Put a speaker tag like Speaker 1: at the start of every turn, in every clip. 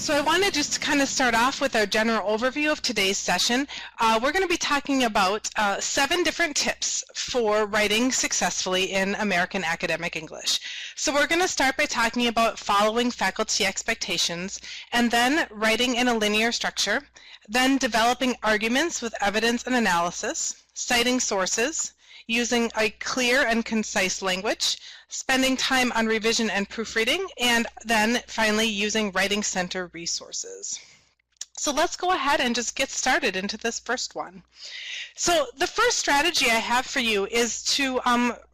Speaker 1: So I wanted just to kind of start off with our general overview of today's session. We're going to be talking about 7 different tips for writing successfully in American Academic English. So we're going to start by talking about following faculty expectations, and then writing in a linear structure, then developing arguments with evidence and analysis, citing sources, using a clear and concise language, spending time on revision and proofreading, and then finally using writing center resources. So let's go ahead and just get started into this first one. So the first strategy I have for you is to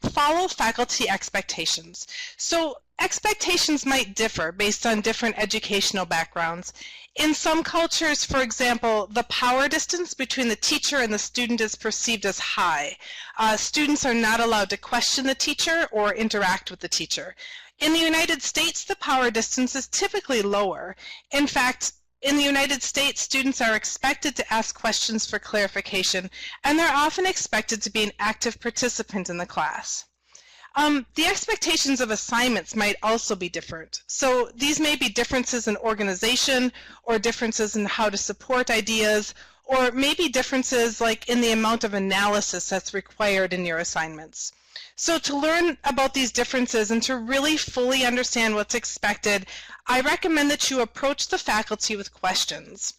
Speaker 1: follow faculty expectations. So expectations might differ based on different educational backgrounds. In some cultures, for example, the power distance between the teacher and the student is perceived as high. Students are not allowed to question the teacher or interact with the teacher. In the United States, the power distance is typically lower. In fact, in the United States, students are expected to ask questions for clarification, and they're often expected to be an active participant in the class. The expectations of assignments might also be different. So these may be differences in organization, or differences in how to support ideas, or maybe differences like in the amount of analysis that's required in your assignments. So to learn about these differences and to really fully understand what's expected, I recommend that you approach the faculty with questions.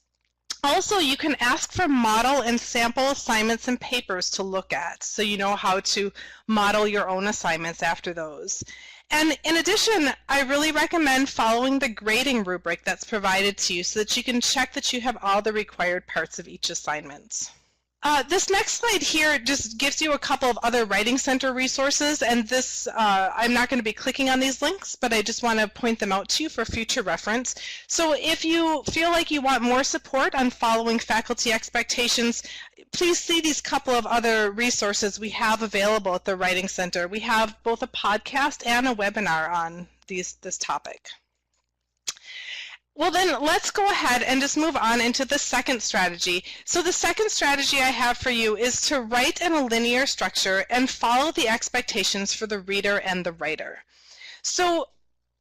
Speaker 1: Also, you can ask for model and sample assignments and papers to look at, so you know how to model your own assignments after those. And in addition, I really recommend following the grading rubric that's provided to you so that you can check that you have all the required parts of each assignment. This next slide here just gives you a couple of other Writing Center resources, and this, I'm not going to be clicking on these links, but I just want to point them out to you for future reference. So if you feel like you want more support on following faculty expectations, please see these couple of other resources we have available at the Writing Center. We have both a podcast and a webinar on this topic. Well then, let's go ahead and just move on into the second strategy. So the second strategy I have for you is to write in a linear structure and follow the expectations for the reader and the writer. So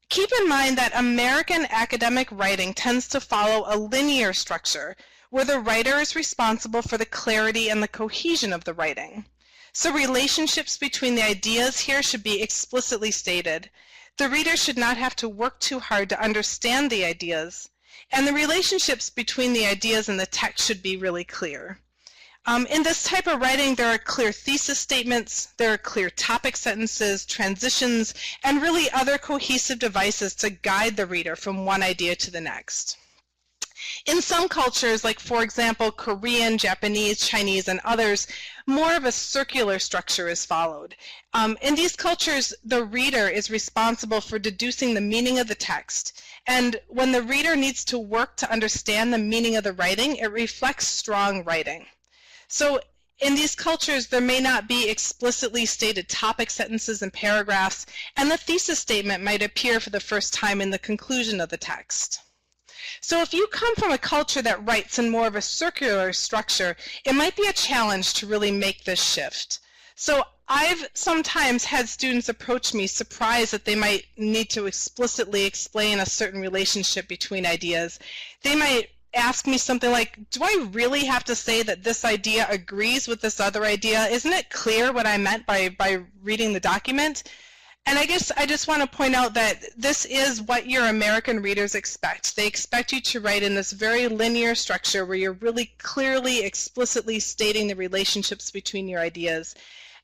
Speaker 1: keep in mind that American academic writing tends to follow a linear structure, where the writer is responsible for the clarity and the cohesion of the writing. So relationships between the ideas here should be explicitly stated. The reader should not have to work too hard to understand the ideas, and the relationships between the ideas and the text should be really clear. In this type of writing, there are clear thesis statements, there are clear topic sentences, transitions, and really other cohesive devices to guide the reader from one idea to the next. In some cultures, like for example Korean, Japanese, Chinese, and others, more of a circular structure is followed. In these cultures, the reader is responsible for deducing the meaning of the text, and when the reader needs to work to understand the meaning of the writing, it reflects strong writing. So in these cultures, there may not be explicitly stated topic sentences and paragraphs, and the thesis statement might appear for the first time in the conclusion of the text. So if you come from a culture that writes in more of a circular structure, it might be a challenge to really make this shift. So I've sometimes had students approach me surprised that they might need to explicitly explain a certain relationship between ideas. They might ask me something like, do I really have to say that this idea agrees with this other idea? Isn't it clear what I meant by reading the document? And I guess I just want to point out that this is what your American readers expect. They expect you to write in this very linear structure where you're really clearly, explicitly stating the relationships between your ideas.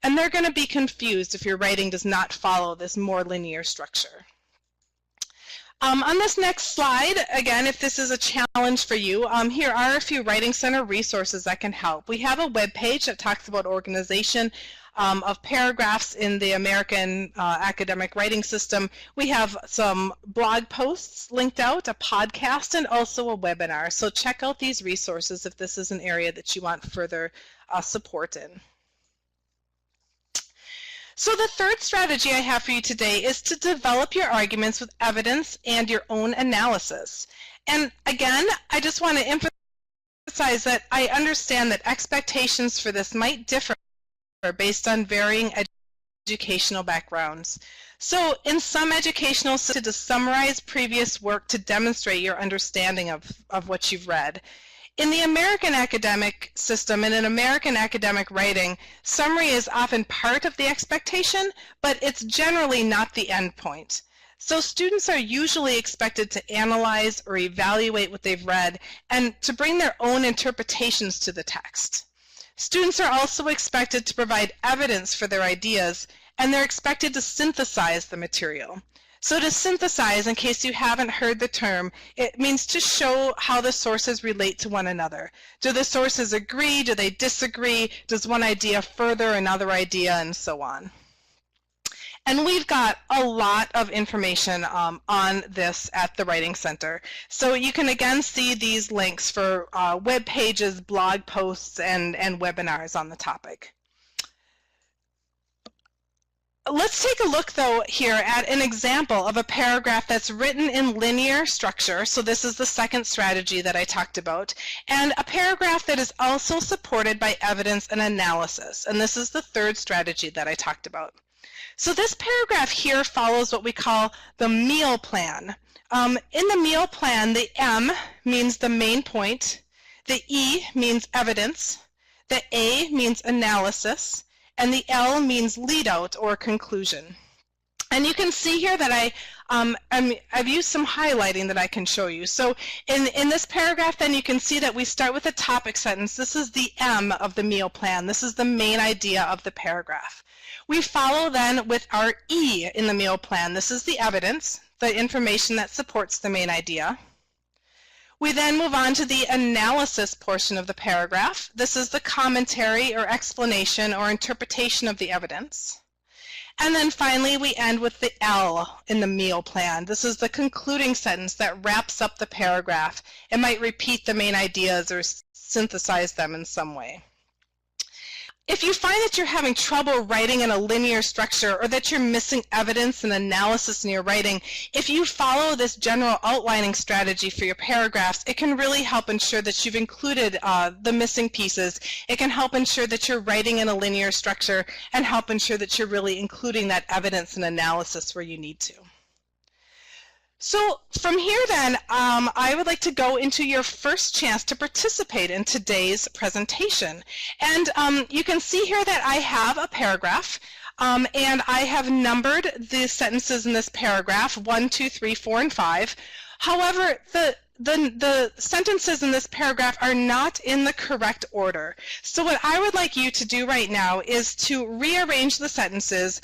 Speaker 1: And they're going to be confused if your writing does not follow this more linear structure. On this next slide, again, if this is a challenge for you, here are a few Writing Center resources that can help. We have a web page that talks about organization of paragraphs in the American academic writing system. We have some blog posts linked out, a podcast, and also a webinar. So check out these resources if this is an area that you want further support in. So the third strategy I have for you today is to develop your arguments with evidence and your own analysis. And again, I just want to emphasize that I understand that expectations for this might differ based on varying educational backgrounds. So in some educational systems, to summarize previous work to demonstrate your understanding of what you've read. In the American academic system and in American academic writing, summary is often part of the expectation, but it's generally not the end point. So students are usually expected to analyze or evaluate what they've read and to bring their own interpretations to the text. Students are also expected to provide evidence for their ideas, and they're expected to synthesize the material. So to synthesize, in case you haven't heard the term, it means to show how the sources relate to one another. Do the sources agree? Do they disagree? Does one idea further another idea, and so on? And we've got a lot of information on this at the Writing Center. So you can again see these links for web pages, blog posts, and webinars on the topic. Let's take a look, though, here at an example of a paragraph that's written in linear structure. So this is the second strategy that I talked about. And a paragraph that is also supported by evidence and analysis. And this is the third strategy that I talked about. So this paragraph here follows what we call the meal plan. In the meal plan, the M means the main point, the E means evidence, the A means analysis, and the L means lead out or conclusion. And you can see here that I've used some highlighting that I can show you. So in this paragraph, then you can see that we start with a topic sentence. This is the M of the meal plan. This is the main idea of the paragraph. We follow then with our E in the meal plan. This is the evidence, the information that supports the main idea. We then move on to the analysis portion of the paragraph. This is the commentary or explanation or interpretation of the evidence. And then finally, we end with the L in the meal plan. This is the concluding sentence that wraps up the paragraph. It might repeat the main ideas or synthesize them in some way. If you find that you're having trouble writing in a linear structure or that you're missing evidence and analysis in your writing, if you follow this general outlining strategy for your paragraphs, it can really help ensure that you've included the missing pieces. It can help ensure that you're writing in a linear structure and help ensure that you're really including that evidence and analysis where you need to. So from here then, I would like to go into your first chance to participate in today's presentation. And you can see here that I have a paragraph, and I have numbered the sentences in this paragraph, 1, 2, 3, 4, and 5. However, the sentences in this paragraph are not in the correct order. So what I would like you to do right now is to rearrange the sentences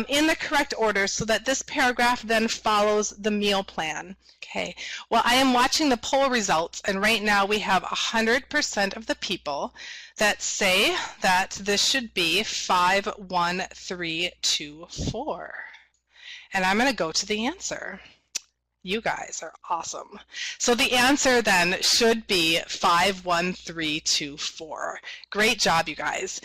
Speaker 1: in the correct order so that this paragraph then follows the meal plan. Okay, well, I am watching the poll results, and right now we have 100% of the people that say that this should be 5, 1, 3, 2, 4. And I'm going to go to the answer. You guys are awesome. So the answer then should be 5, 1, 3, 2, 4. Great job, you guys.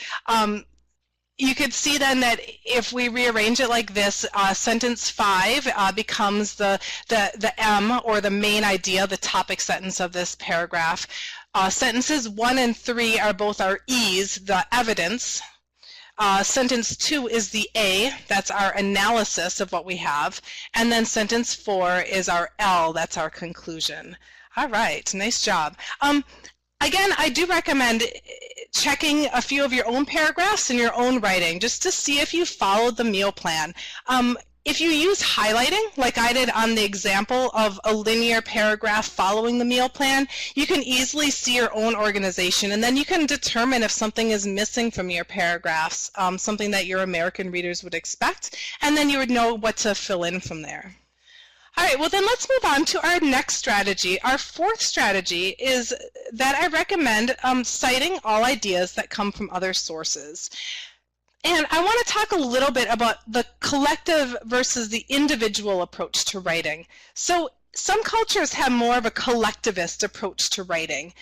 Speaker 1: You could see then that if we rearrange it like this, sentence 5 becomes the M, or the main idea, the topic sentence of this paragraph. Sentences 1 and 3 are both our E's, the evidence. Sentence 2 is the A, that's our analysis of what we have, and then sentence 4 is our L, that's our conclusion. All right, nice job. Again, I do recommend checking a few of your own paragraphs in your own writing just to see if you followed the meal plan. If you use highlighting, like I did on the example of a linear paragraph following the meal plan, you can easily see your own organization, and then you can determine if something is missing from your paragraphs, something that your American readers would expect, and then you would know what to fill in from there. All right, well then let's move on to our next strategy. Our fourth strategy is that I recommend citing all ideas that come from other sources. And I want to talk a little bit about the collective versus the individual approach to writing. So some cultures have more of a collectivist approach to writing.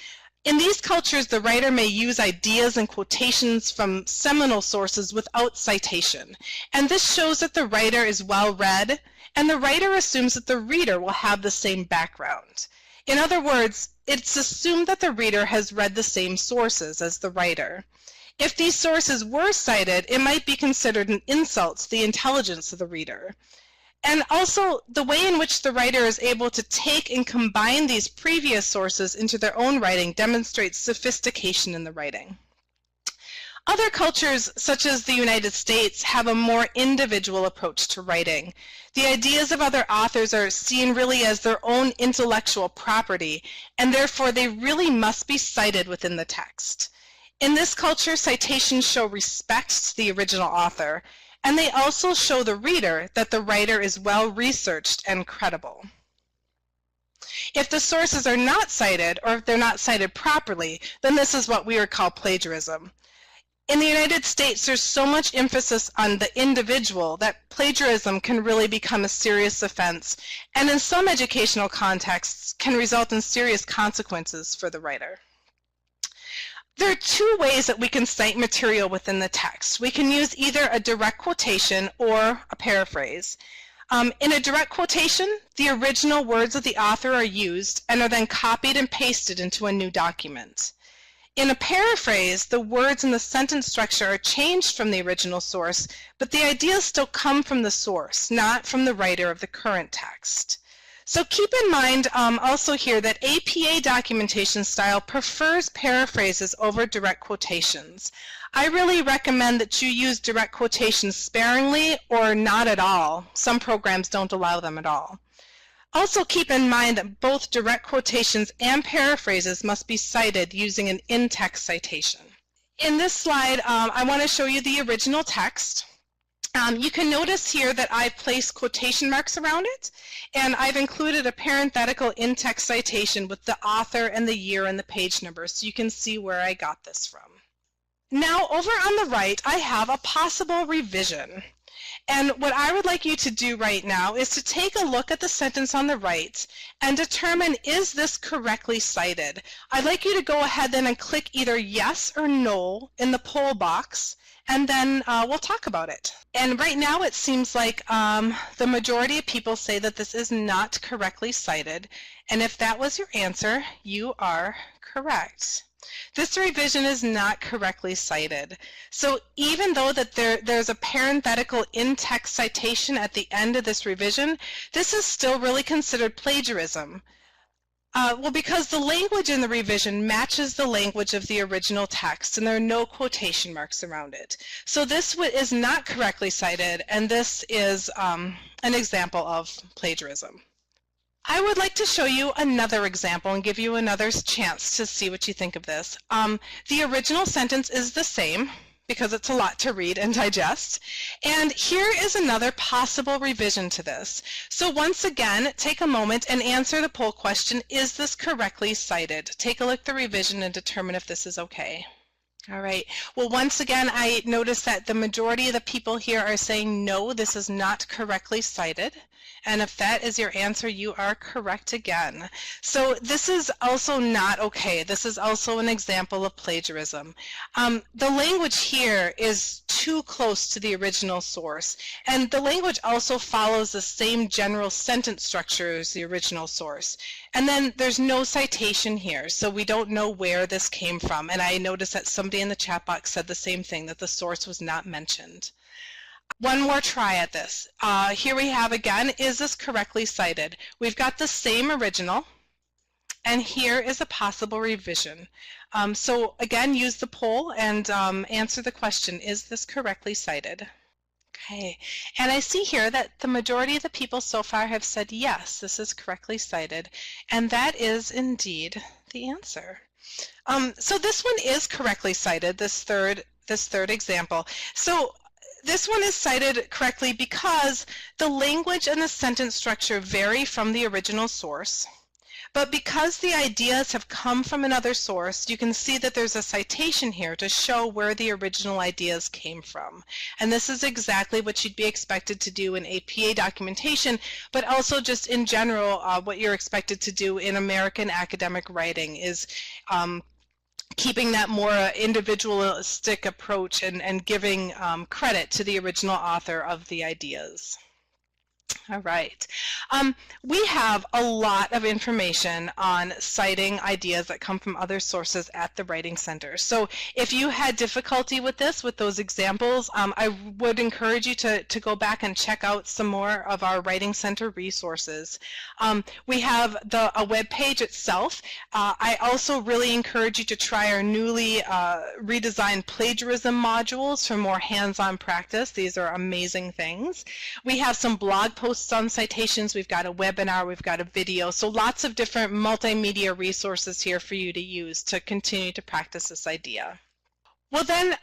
Speaker 1: In these cultures, the writer may use ideas and quotations from seminal sources without citation. And this shows that the writer is well read, and the writer assumes that the reader will have the same background. In other words, it's assumed that the reader has read the same sources as the writer. If these sources were cited, it might be considered an insult to the intelligence of the reader. And also, the way in which the writer is able to take and combine these previous sources into their own writing demonstrates sophistication in the writing. Other cultures, such as the United States, have a more individual approach to writing. The ideas of other authors are seen really as their own intellectual property, and therefore they really must be cited within the text. In this culture, citations show respect to the original author, and they also show the reader that the writer is well researched and credible. If the sources are not cited, or if they're not cited properly, then this is what we would call plagiarism. In the United States, there's so much emphasis on the individual that plagiarism can really become a serious offense, and in some educational contexts can result in serious consequences for the writer. There are two ways that we can cite material within the text. We can use either a direct quotation or a paraphrase. In a direct quotation, the original words of the author are used and are then copied and pasted into a new document. In a paraphrase, the words and the sentence structure are changed from the original source, but the ideas still come from the source, not from the writer of the current text. So keep in mind also here that APA documentation style prefers paraphrases over direct quotations. I really recommend that you use direct quotations sparingly or not at all. Some programs don't allow them at all. Also keep in mind that both direct quotations and paraphrases must be cited using an in-text citation. In this slide, I want to show you the original text. You can notice here that I've placed quotation marks around it, and I've included a parenthetical in-text citation with the author and the year and the page number, so you can see where I got this from. Now, over on the right, I have a possible revision. And what I would like you to do right now is to take a look at the sentence on the right and determine, is this correctly cited? I'd like you to go ahead then and click either yes or no in the poll box, and then we'll talk about it. And right now it seems like the majority of people say that this is not correctly cited, and if that was your answer, you are correct. This revision is not correctly cited. So even though that there's a parenthetical in-text citation at the end of this revision, this is still really considered plagiarism. Well, because the language in the revision matches the language of the original text, and there are no quotation marks around it. So this is not correctly cited, and this is an example of plagiarism. I would like to show you another example and give you another chance to see what you think of this. The original sentence is the same because it's a lot to read and digest. And here is another possible revision to this. So once again, take a moment and answer the poll question, is this correctly cited? Take a look at the revision and determine if this is okay. All right. Well, once again, I notice that the majority of the people here are saying no, this is not correctly cited. And if that is your answer, you are correct again. So this is also not okay. This is also an example of plagiarism. The language here is too close to the original source. And the language also follows the same general sentence structure as the original source. And then there's no citation here, so we don't know where this came from. And I noticed that somebody in the chat box said the same thing, that the source was not mentioned. One more try at this. Here we have again, is this correctly cited? We've got the same original, and here is a possible revision. So again, use the poll and answer the question, is this correctly cited? Okay, and I see here that the majority of the people so far have said yes, this is correctly cited, and that is indeed the answer. So this one is correctly cited, this third example. So this one is cited correctly because the language and the sentence structure vary from the original source. But because the ideas have come from another source, you can see that there's a citation here to show where the original ideas came from. And this is exactly what you'd be expected to do in APA documentation, but also just in general, what you're expected to do in American academic writing is keeping that more individualistic approach and giving credit to the original author of the ideas. All right. We have a lot of information on citing ideas that come from other sources at the Writing Center. So if you had difficulty with this, with those examples, I would encourage you to go back and check out some more of our Writing Center resources. We have a web page itself. I also really encourage you to try our newly redesigned plagiarism modules for more hands-on practice. These are amazing things. We have some blog posts on citations, we've got a webinar, we've got a video, so lots of different multimedia resources here for you to use to continue to practice this idea. Well then,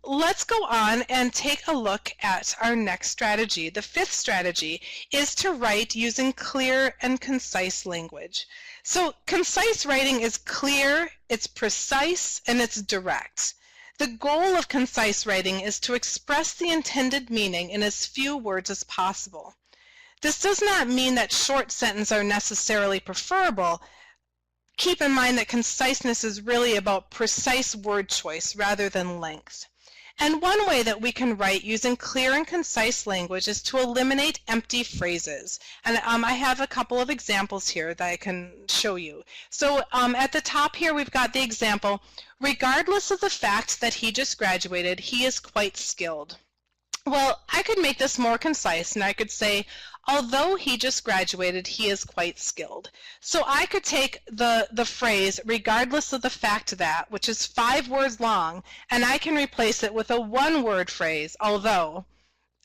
Speaker 1: let's go on and take a look at our next strategy. The fifth strategy is to write using clear and concise language. So concise writing is clear, it's precise, and it's direct. The goal of concise writing is to express the intended meaning in as few words as possible. This does not mean that short sentences are necessarily preferable. Keep in mind that conciseness is really about precise word choice rather than length. And one way that we can write using clear and concise language is to eliminate empty phrases. And I have a couple of examples here that I can show you. So at the top here we've got the example, regardless of the fact that he just graduated, he is quite skilled. Well, I could make this more concise and I could say, although he just graduated, he is quite skilled. So I could take the phrase, regardless of the fact that, which is 5 words long, and I can replace it with a one-word phrase, although,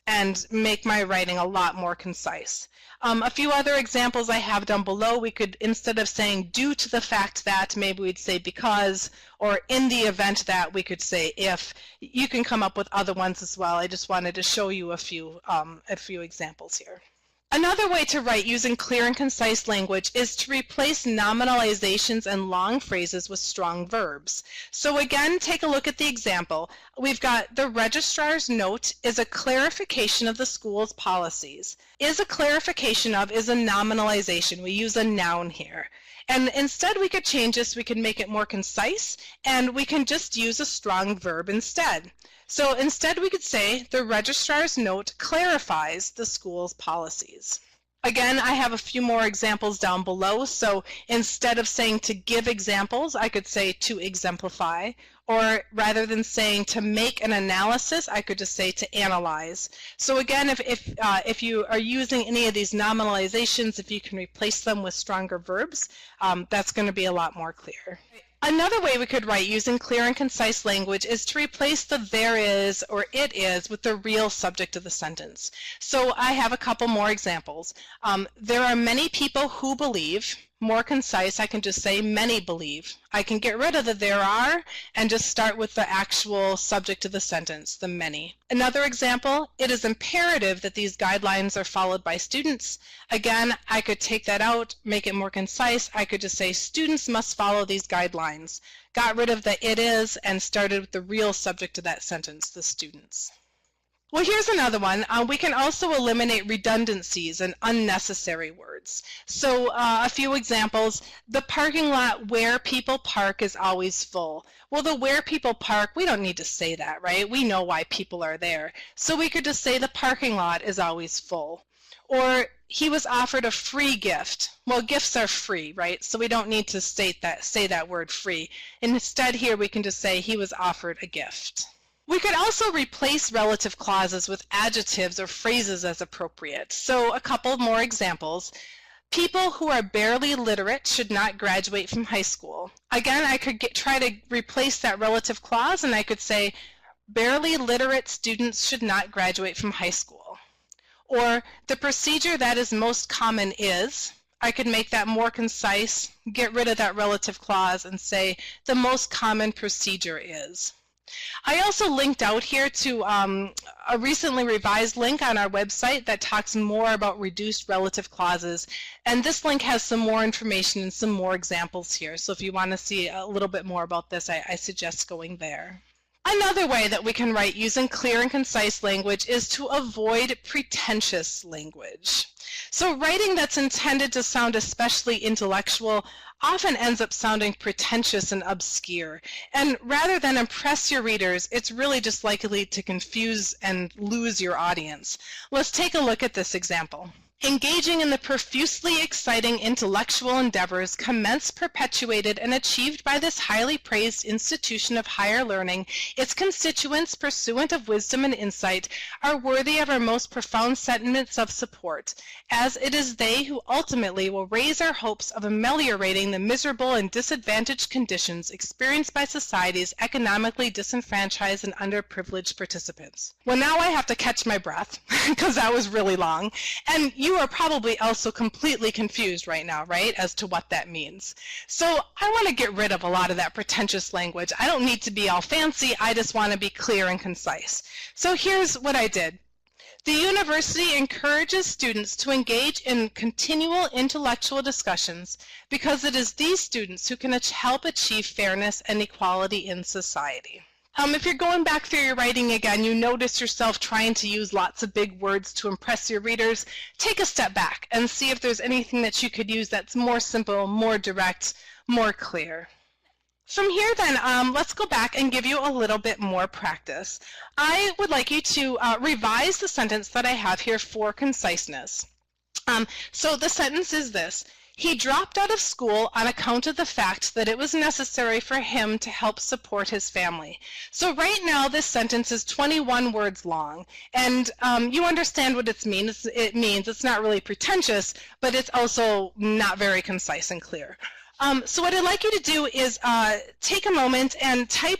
Speaker 1: and make my writing a lot more concise. A few other examples I have down below. We could, instead of saying due to the fact that, maybe we'd say because, or in the event that, we could say if. You can come up with other ones as well. I just wanted to show you a few examples here. Another way to write using clear and concise language is to replace nominalizations and long phrases with strong verbs. So again, take a look at the example. We've got the registrar's note is a clarification of the school's policies. Is a clarification of is a nominalization. We use a noun here. And instead we could change this, we could make it more concise, and we can just use a strong verb instead. So instead we could say, the registrar's note clarifies the school's policies. Again, I have a few more examples down below, so instead of saying to give examples, I could say to exemplify, or rather than saying to make an analysis, I could just say to analyze. So again, if you are using any of these nominalizations, if you can replace them with stronger verbs, that's going to be a lot more clear. Another way we could write using clear and concise language is to replace the there is or it is with the real subject of the sentence. So I have a couple more examples. There are many people who believe. More concise, I can just say many believe. I can get rid of the there are and just start with the actual subject of the sentence, the many. Another example, it is imperative that these guidelines are followed by students. Again, I could take that out, make it more concise. I could just say students must follow these guidelines. Got rid of the it is and started with the real subject of that sentence, the students. Well, here's another one. We can also eliminate redundancies and unnecessary words. So a few examples. The parking lot where people park is always full. Well, the where people park, we don't need to say that, right? We know why people are there. So we could just say the parking lot is always full. Or he was offered a free gift. Well, gifts are free, right? So we don't need to say that word free. Instead here we can just say he was offered a gift. We could also replace relative clauses with adjectives or phrases as appropriate. So a couple more examples. People who are barely literate should not graduate from high school. Again, I could try to replace that relative clause and I could say barely literate students should not graduate from high school. Or the procedure that is most common is, I could make that more concise, get rid of that relative clause and say the most common procedure is. I also linked out here to a recently revised link on our website that talks more about reduced relative clauses, and this link has some more information and some more examples here. So if you want to see a little bit more about this, I suggest going there. Another way that we can write using clear and concise language is to avoid pretentious language. So writing that's intended to sound especially intellectual often ends up sounding pretentious and obscure. And rather than impress your readers, it's really just likely to confuse and lose your audience. Let's take a look at this example. Engaging in the profusely exciting intellectual endeavors commenced, perpetuated, and achieved by this highly praised institution of higher learning, its constituents, pursuant of wisdom and insight, are worthy of our most profound sentiments of support, as it is they who ultimately will raise our hopes of ameliorating the miserable and disadvantaged conditions experienced by society's economically disenfranchised and underprivileged participants. Well, now I have to catch my breath, because that was really long, and you are probably also completely confused right now, right, as to what that means. So I want to get rid of a lot of that pretentious language. I don't need to be all fancy, I just want to be clear and concise. So here's what I did. The university encourages students to engage in continual intellectual discussions because it is these students who can help achieve fairness and equality in society. If you're going back through your writing again, you notice yourself trying to use lots of big words to impress your readers, take a step back and see if there's anything that you could use that's more simple, more direct, more clear. From here then, let's go back and give you a little bit more practice. I would like you to revise the sentence that I have here for conciseness. So the sentence is this: he dropped out of school on account of the fact that it was necessary for him to help support his family. So right now this sentence is 21 words long, and you understand what it means. It means it's not really pretentious, but it's also not very concise and clear. So what I'd like you to do is take a moment and type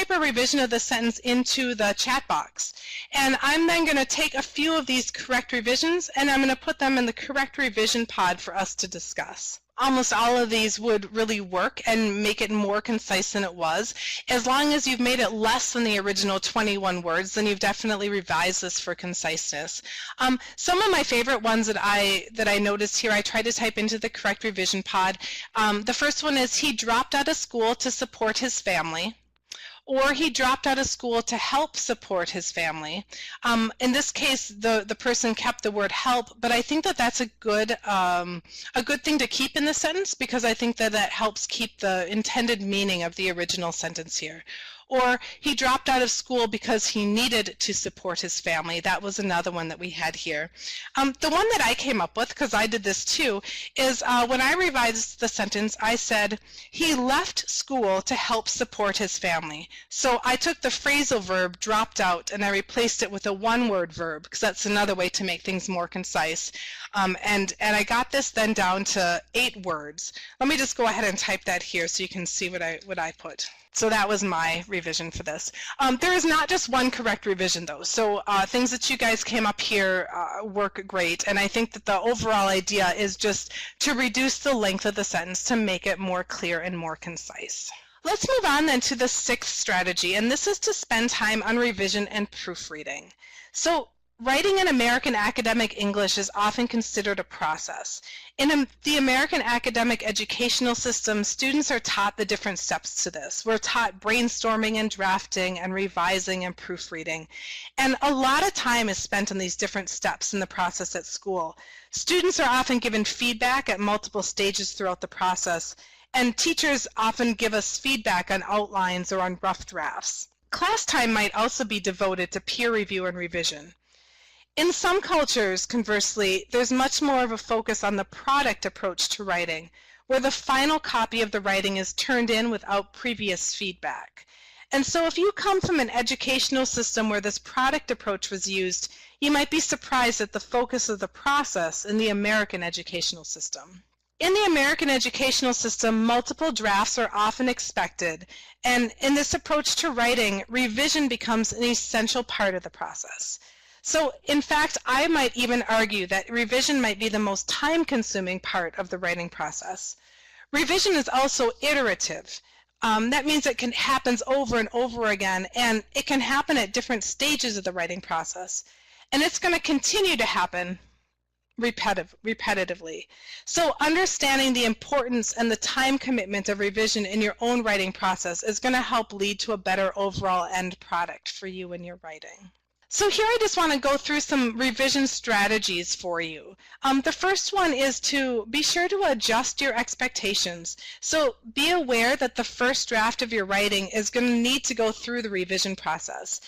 Speaker 1: a revision of the sentence into the chat box. And I'm then going to take a few of these correct revisions and I'm going to put them in the correct revision pod for us to discuss. Almost all of these would really work and make it more concise than it was. As long as you've made it less than the original 21 words, then you've definitely revised this for conciseness. Some of my favorite ones that I noticed here, I tried to type into the correct revision pod. The first one is, he dropped out of school to support his family. Or he dropped out of school to help support his family. In this case, the person kept the word help, but I think that that's a good thing to keep in the sentence, because I think that that helps keep the intended meaning of the original sentence here. Or he dropped out of school because he needed to support his family. That was another one that we had here. The one that I came up with, because I did this too, is when I revised the sentence, I said, he left school to help support his family. So I took the phrasal verb, dropped out, and I replaced it with a one-word verb, because that's another way to make things more concise. And I got this then down to 8 words. Let me just go ahead and type that here so you can see what I put. So that was my revision for this. There is not just one correct revision though, so things that you guys came up here work great, and I think that the overall idea is just to reduce the length of the sentence to make it more clear and more concise. Let's move on then to the 6th strategy, and this is to spend time on revision and proofreading. So writing in American academic English is often considered a process. In the American academic educational system, students are taught the different steps to this. We're taught brainstorming and drafting and revising and proofreading. And a lot of time is spent on these different steps in the process at school. Students are often given feedback at multiple stages throughout the process, and teachers often give us feedback on outlines or on rough drafts. Class time might also be devoted to peer review and revision. In some cultures, conversely, there's much more of a focus on the product approach to writing, where the final copy of the writing is turned in without previous feedback. And so if you come from an educational system where this product approach was used, you might be surprised at the focus of the process in the American educational system. In the American educational system, multiple drafts are often expected, and in this approach to writing, revision becomes an essential part of the process. So, in fact, I might even argue that revision might be the most time-consuming part of the writing process. Revision is also iterative. That means it happens over and over again, and it can happen at different stages of the writing process. And it's going to continue to happen repetitively. So understanding the importance and the time commitment of revision in your own writing process is going to help lead to a better overall end product for you in your writing. So here I just want to go through some revision strategies for you. The first one is to be sure to adjust your expectations. So be aware that the first draft of your writing is going to need to go through the revision process.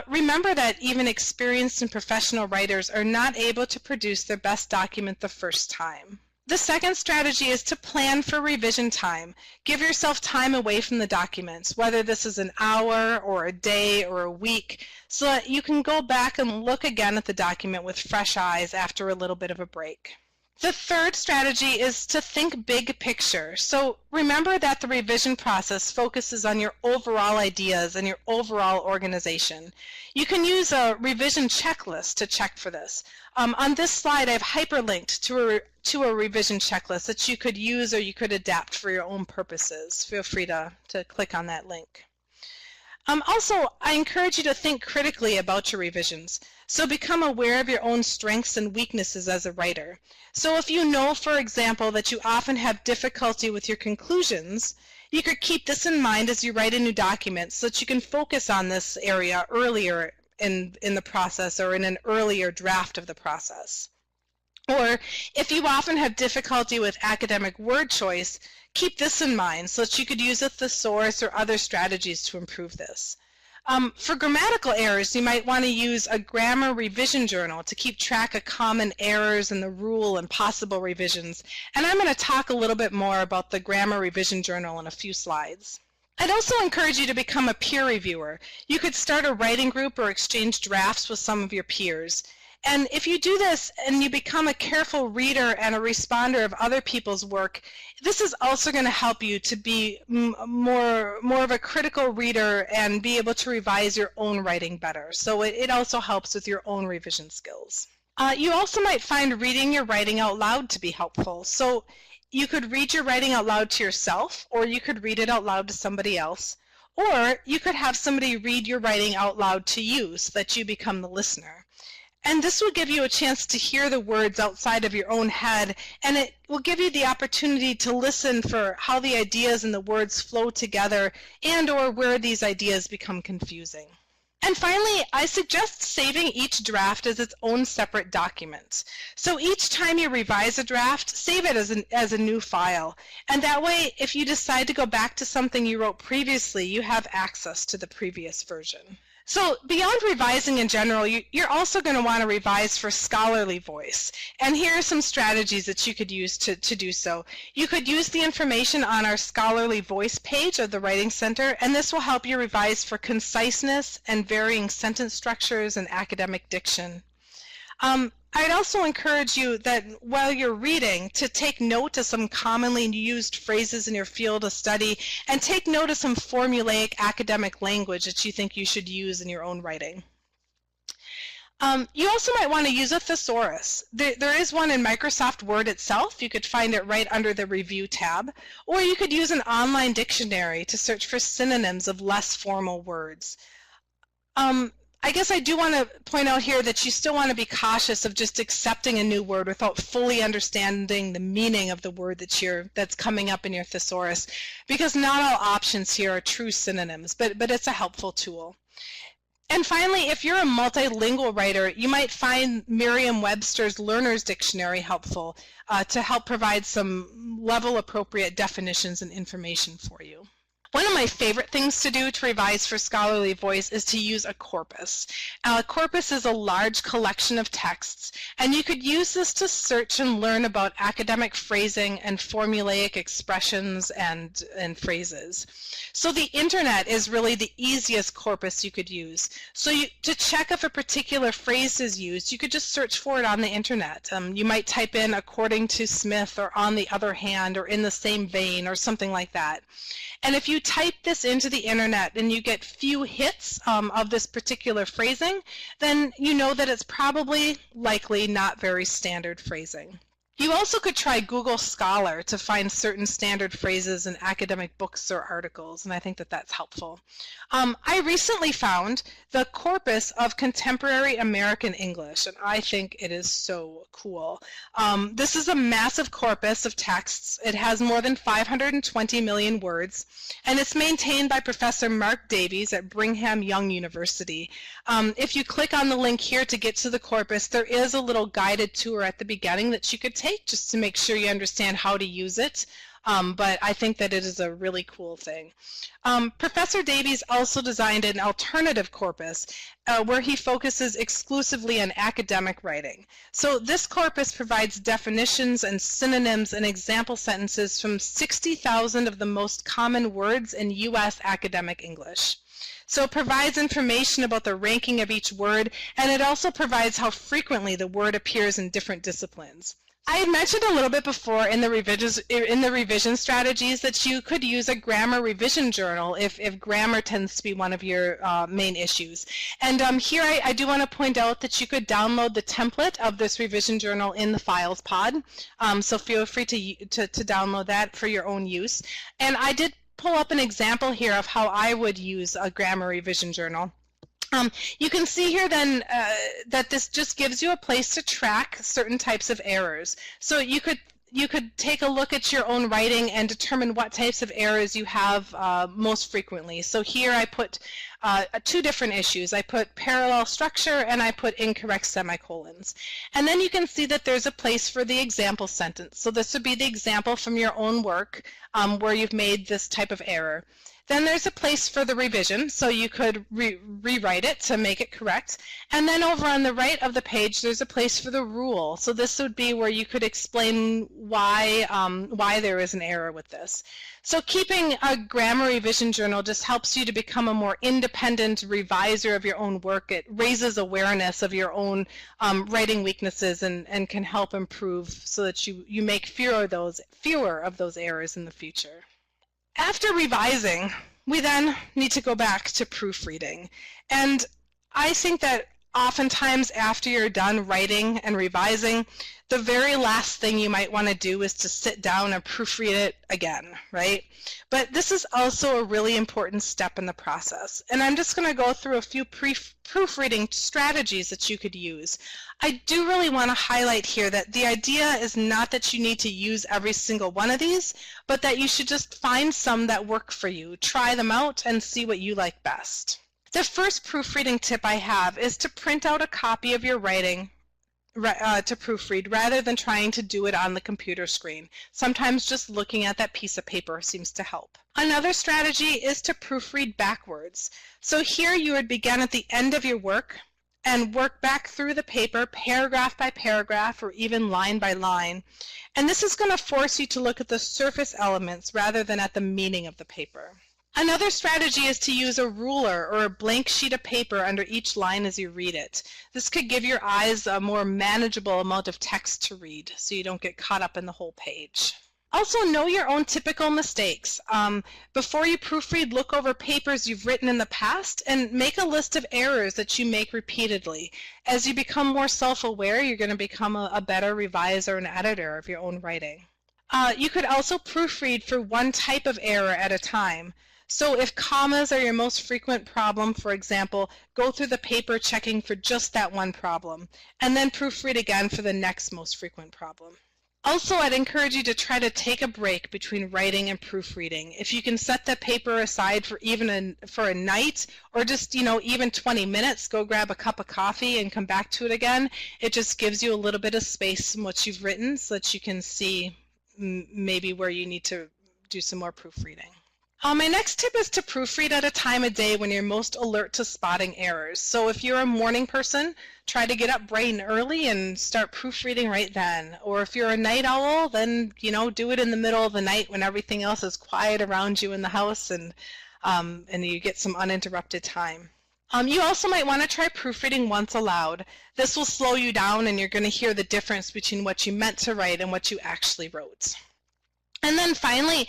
Speaker 1: Remember that even experienced and professional writers are not able to produce their best document the first time. The second strategy is to plan for revision time. Give yourself time away from the documents, whether this is an hour or a day or a week, so that you can go back and look again at the document with fresh eyes after a little bit of a break. The third strategy is to think big picture. So remember that the revision process focuses on your overall ideas and your overall organization. You can use a revision checklist to check for this. On this slide, I've hyperlinked to a revision checklist that you could use or you could adapt for your own purposes. Feel free to click on that link. Also, I encourage you to think critically about your revisions. So become aware of your own strengths and weaknesses as a writer. So if you know, for example, that you often have difficulty with your conclusions, you could keep this in mind as you write a new document so that you can focus on this area earlier in the process or in an earlier draft of the process. Or if you often have difficulty with academic word choice, keep this in mind so that you could use a thesaurus or other strategies to improve this. For grammatical errors, you might want to use a grammar revision journal to keep track of common errors in the rule and possible revisions. And I'm going to talk a little bit more about the grammar revision journal in a few slides. I'd also encourage you to become a peer reviewer. You could start a writing group or exchange drafts with some of your peers. And if you do this and you become a careful reader and a responder of other people's work, this is also going to help you to be more of a critical reader and be able to revise your own writing better. So it also helps with your own revision skills. You also might find reading your writing out loud to be helpful. So you could read your writing out loud to yourself, or you could read it out loud to somebody else, or you could have somebody read your writing out loud to you so that you become the listener. And this will give you a chance to hear the words outside of your own head, and it will give you the opportunity to listen for how the ideas and the words flow together and or where these ideas become confusing. And finally, I suggest saving each draft as its own separate document. So each time you revise a draft, save it as a new file. And that way, if you decide to go back to something you wrote previously, you have access to the previous version. So beyond revising in general, you're also going to want to revise for scholarly voice. And here are some strategies that you could use to do so. You could use the information on our scholarly voice page of the Writing Center, and this will help you revise for conciseness and varying sentence structures and academic diction. I'd also encourage you that while you're reading to take note of some commonly used phrases in your field of study and take note of some formulaic academic language that you think you should use in your own writing. You also might want to use a thesaurus. There is one in Microsoft Word itself. You could find it right under the Review tab. Or you could use an online dictionary to search for synonyms of less formal words. I guess I do want to point out here that you still want to be cautious of just accepting a new word without fully understanding the meaning of the word that's coming up in your thesaurus, because not all options here are true synonyms, but it's a helpful tool. And finally, if you're a multilingual writer, you might find Merriam-Webster's Learner's Dictionary helpful to help provide some level-appropriate definitions and information for you. One of my favorite things to do to revise for scholarly voice is to use a corpus. A corpus is a large collection of texts, and you could use this to search and learn about academic phrasing and formulaic expressions and phrases. So the internet is really the easiest corpus you could use. So to check if a particular phrase is used, you could just search for it on the internet. You might type in according to Smith or on the other hand or in the same vein or something like that. And if you type this into the internet and you get few hits of this particular phrasing, then you know that it's probably likely not very standard phrasing. You also could try Google Scholar to find certain standard phrases in academic books or articles, and I think that that's helpful. I recently found the corpus of contemporary American English, and I think it is so cool. This is a massive corpus of texts. It has more than 520 million words, and it's maintained by Professor Mark Davies at Brigham Young University. If you click on the link here to get to the corpus, there is a little guided tour at the beginning that you could take just to make sure you understand how to use it. But I think that it is a really cool thing. Professor Davies also designed an alternative corpus where he focuses exclusively on academic writing. So this corpus provides definitions and synonyms and example sentences from 60,000 of the most common words in U.S. academic English. So it provides information about the ranking of each word, and it also provides how frequently the word appears in different disciplines. I had mentioned a little bit before in the revision strategies that you could use a grammar revision journal if grammar tends to be one of your main issues. And here I do want to point out that you could download the template of this revision journal in the Files pod. So feel free to download that for your own use. And I did pull up an example here of how I would use a grammar revision journal. You can see here then that this just gives you a place to track certain types of errors. So you could take a look at your own writing and determine what types of errors you have most frequently. So here I put two different issues. I put parallel structure and I put incorrect semicolons. And then you can see that there's a place for the example sentence. So this would be the example from your own work where you've made this type of error. Then there's a place for the revision, so you could rewrite it to make it correct. And then over on the right of the page, there's a place for the rule. So this would be where you could explain why there is an error with this. So keeping a grammar revision journal just helps you to become a more independent reviser of your own work. It raises awareness of your own writing weaknesses and can help improve so that you make fewer of those errors in the future. After revising, we then need to go back to proofreading. And I think that oftentimes after you're done writing and revising, the very last thing you might want to do is to sit down and proofread it again, right? But this is also a really important step in the process. And I'm just going to go through a few proofreading strategies that you could use. I do really want to highlight here that the idea is not that you need to use every single one of these, but that you should just find some that work for you. Try them out and see what you like best. The first proofreading tip I have is to print out a copy of your writing to proofread rather than trying to do it on the computer screen. Sometimes just looking at that piece of paper seems to help. Another strategy is to proofread backwards. So here you would begin at the end of your work and work back through the paper paragraph by paragraph or even line by line. And this is going to force you to look at the surface elements rather than at the meaning of the paper. Another strategy is to use a ruler or a blank sheet of paper under each line as you read it. This could give your eyes a more manageable amount of text to read so you don't get caught up in the whole page. Also, know your own typical mistakes. Before you proofread, look over papers you've written in the past and make a list of errors that you make repeatedly. As you become more self-aware, you're going to become a better reviser and editor of your own writing. You could also proofread for one type of error at a time. So if commas are your most frequent problem, for example, go through the paper checking for just that one problem, and then proofread again for the next most frequent problem. Also, I'd encourage you to try to take a break between writing and proofreading. If you can set the paper aside for for a night, or just, even 20 minutes, go grab a cup of coffee and come back to it again. It just gives you a little bit of space from what you've written so that you can see maybe where you need to do some more proofreading. My next tip is to proofread at a time of day when you're most alert to spotting errors. So if you're a morning person, try to get up bright and early and start proofreading right then. Or if you're a night owl, then do it in the middle of the night when everything else is quiet around you in the house and you get some uninterrupted time. You also might want to try proofreading once aloud. This will slow you down and you're going to hear the difference between what you meant to write and what you actually wrote. And then finally,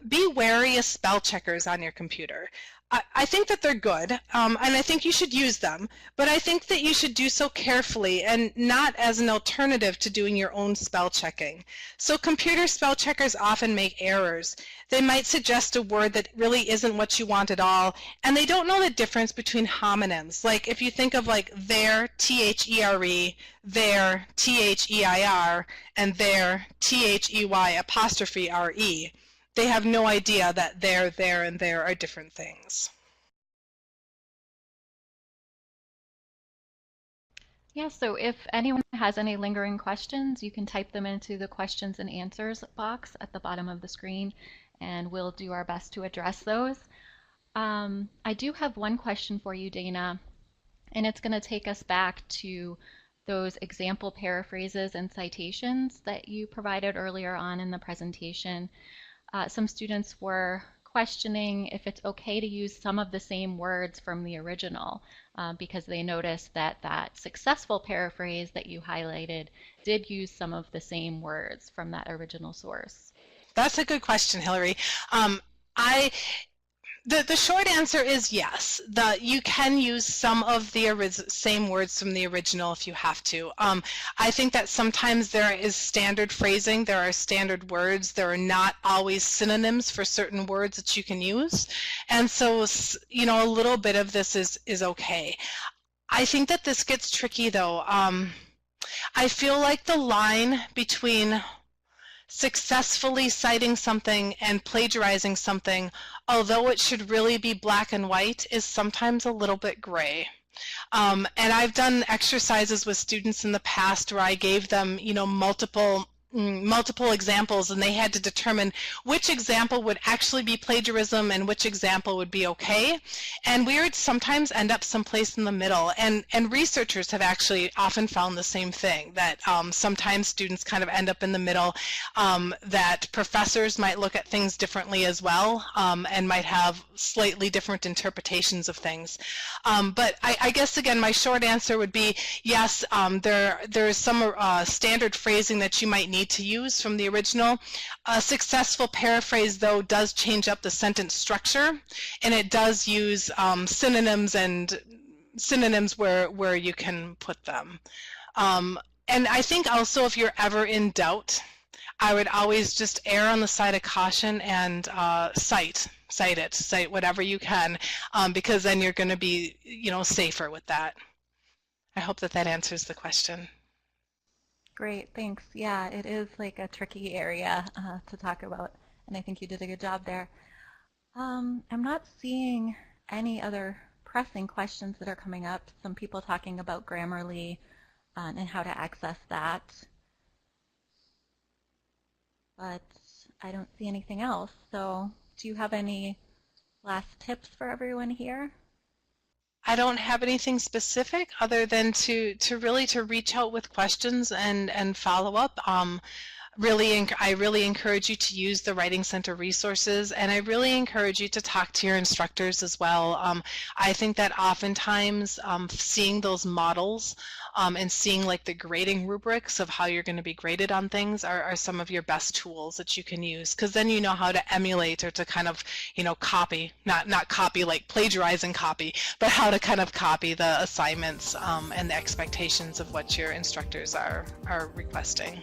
Speaker 1: be wary of spell checkers on your computer. I think that they're good, and I think you should use them, but I think that you should do so carefully and not as an alternative to doing your own spell checking. So computer spell checkers often make errors. They might suggest a word that really isn't what you want at all, and they don't know the difference between homonyms. Like if you think of like there, T-H-E-R-E, there, T-H-E-I-R, and there, T-H-E-Y apostrophe R-E. They have no idea that there, and there are different things.
Speaker 2: Yeah, so if anyone has any lingering questions, you can type them into the questions and answers box at the bottom of the screen, and we'll do our best to address those. I do have one question for you, Dana, and it's going to take us back to those example paraphrases and citations that you provided earlier on in the presentation. Some students were questioning if it's okay to use some of the same words from the original because they noticed that that successful paraphrase that you highlighted did use some of the same words from that original source.
Speaker 1: That's a good question, Hillary. The short answer is yes. You can use some of the same words from the original if you have to. I think that sometimes there is standard phrasing, there are standard words, there are not always synonyms for certain words that you can use. And so, you know, a little bit of this is okay. I think that this gets tricky though. I feel like the line between successfully citing something and plagiarizing something, although it should really be black and white, is sometimes a little bit gray. And I've done exercises with students in the past where I gave them, you know, multiple examples, and they had to determine which example would actually be plagiarism and which example would be okay. And we would sometimes end up someplace in the middle. And researchers have actually often found the same thing, that sometimes students kind of end up in the middle, that professors might look at things differently as well, and might have slightly different interpretations of things. But I guess, again, my short answer would be yes, there is some standard phrasing that you might need to use from the original. A successful paraphrase, though, does change up the sentence structure, and it does use synonyms and synonyms where you can put them. And I think also if you're ever in doubt, I would always just err on the side of caution and cite whatever you can, because then you're going to be, you know, safer with that. I hope that answers the question.
Speaker 2: Great, thanks. Yeah, it is like a tricky area to talk about, and I think you did a good job there. I'm not seeing any other pressing questions that are coming up. Some people talking about Grammarly and how to access that. But I don't see anything else. So do you have any last tips for everyone here?
Speaker 1: I don't have anything specific other than to reach out with questions and follow up. I really encourage you to use the Writing Center resources, and I really encourage you to talk to your instructors as well. I think that oftentimes seeing those models and seeing like the grading rubrics of how you're going to be graded on things are some of your best tools that you can use, because then you know how to emulate or to kind of, you know, copy, not copy like plagiarize and copy, but how to kind of copy the assignments and the expectations of what your instructors are requesting.